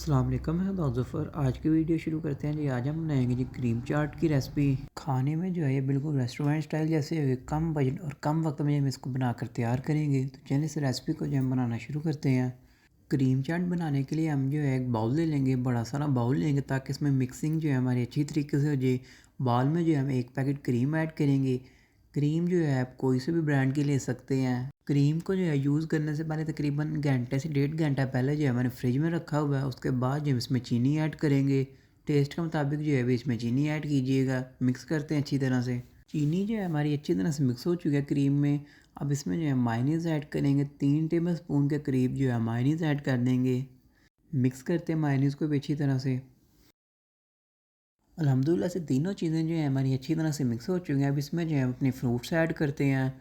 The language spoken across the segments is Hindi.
अस्सलाम वालेकुम, मैं हूं ज़फ़र। आज की वीडियो शुरू करते हैं जी। आज हम बनाएंगे जी क्रीम चाट की रेसिपी। खाने में जो है ये बिल्कुल रेस्टोरेंट स्टाइल जैसे होगी, कम बजट और कम वक्त में हम इसको बनाकर तैयार करेंगे। तो चलिए इस रेसिपी को जो हम बनाना शुरू करते हैं। क्रीम चाट बनाने के लिए हम जो है एक बाउल ले लेंगे, बड़ा सारा बाउल लेंगे ताकि इसमें मिक्सिंग जो है हमारी अच्छी तरीके से हो जाए। बाउल में जो है हम एक पैकेट क्रीम ऐड करेंगे। क्रीम जो है आप कोई से भी ब्रांड की ले सकते हैं। क्रीम को जो है यूज़ करने से पहले तकरीबन घंटे से 1.5 घंटा पहले जो है मैंने फ्रिज में रखा हुआ है। उसके बाद जो हम इसमें चीनी ऐड करेंगे। टेस्ट के मुताबिक जो है भी इसमें चीनी ऐड कीजिएगा। मिक्स करते हैं अच्छी तरह से। चीनी जो है हमारी अच्छी तरह से मिक्स हो चुकी है क्रीम में। अब इसमें जो है मायोनीज़ ऐड करेंगे। 3 टेबल स्पून के करीब जो है मायोनीज़ ऐड कर देंगे। मिक्स करते हैं मायोनीज़ को भी अच्छी तरह से। अल्हम्दुलिल्लाह से तीनों चीज़ें जो हैं हमारी अच्छी तरह से मिक्स हो चुकी हैं। अब इसमें जो है हम अपने फ्रूट्स ऐड करते हैं।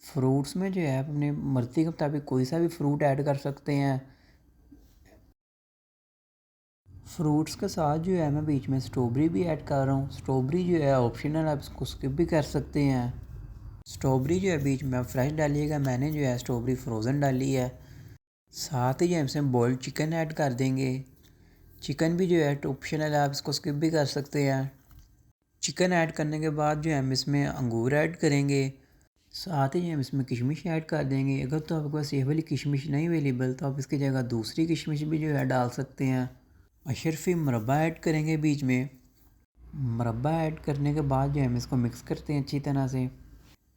फ्रूट्स में जो है आप अपने मर्ज़ी के मुताबिक कोई सा भी फ्रूट ऐड कर सकते हैं। फ्रूट्स के साथ जो है मैं बीच में स्ट्रॉबेरी भी ऐड कर रहा हूँ। स्ट्रॉबेरी जो है ऑप्शनल, आप इसको स्किप भी कर सकते हैं। स्ट्रॉबेरी जो है बीच में आप फ्रेश डालिएगा, मैंने जो है स्ट्रॉबेरी फ्रोज़न डाली है। साथ ही जो है इसमें बॉइल्ड चिकन ऐड कर देंगे। चिकन भी जो है ऑप्शनल है, आप इसको स्किप भी कर सकते हैं। चिकन ऐड करने के बाद जो है हम इसमें अंगूर ऐड करेंगे। साथ ही हम इसमें किशमिश ऐड कर देंगे। अगर तो आपके पास ये वाली किशमिश नहीं अवेलेबल तो आप इसकी जगह दूसरी किशमिश भी जो है डाल सकते हैं। अशरफी मुरब्बा ऐड करेंगे बीच में। मुरब्बा ऐड करने के बाद जो है हम इसको मिक्स करते हैं अच्छी तरह से।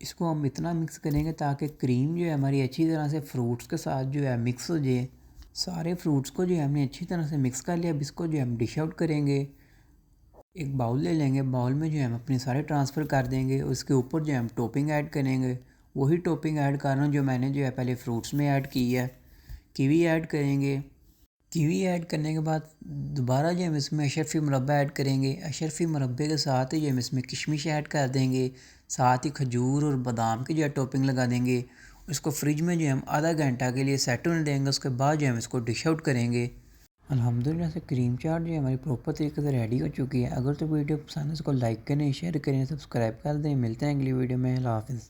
इसको हम इतना मिक्स करेंगे ताकि क्रीम जो है हमारी अच्छी तरह से फ्रूट्स के साथ जो है मिक्स हो जाए। सारे फ्रूट्स को जो है हमने अच्छी तरह से मिक्स कर लिया। अब इसको जो है हम डिश आउट करेंगे। एक बाउल ले लेंगे, बाउल में जो है हम अपने सारे ट्रांसफ़र कर देंगे। उसके ऊपर जो है हम टॉपिंग ऐड करेंगे। वही टॉपिंग ऐड कर रहा हूँ जो मैंने जो है पहले फ्रूट्स में ऐड की है। कीवी ऐड करेंगे। कीवी ऐड करने के बाद दोबारा जो हम इसमें अशरफी मुरब्बा ऐड करेंगे। अशरफी मुरब्बे के साथ ही जो हम इसमें किशमिश ऐड कर देंगे। साथ ही खजूर और बादाम की जो है टॉपिंग लगा देंगे। उसको फ्रिज में जो है हम आधा घंटा के लिए सेट होने देंगे। उसके बाद जो हम इसको डिश आउट करेंगे। अल्हम्दुलिल्लाह से क्रीम चाट जो है हमारी प्रॉपर तरीके से रेडी हो चुकी है। अगर तो वीडियो पसंद है इसको लाइक करें, शेयर करें, सब्सक्राइब कर दें। मिलते हैं अगली वीडियो में। अल्लाह हाफ़िज़।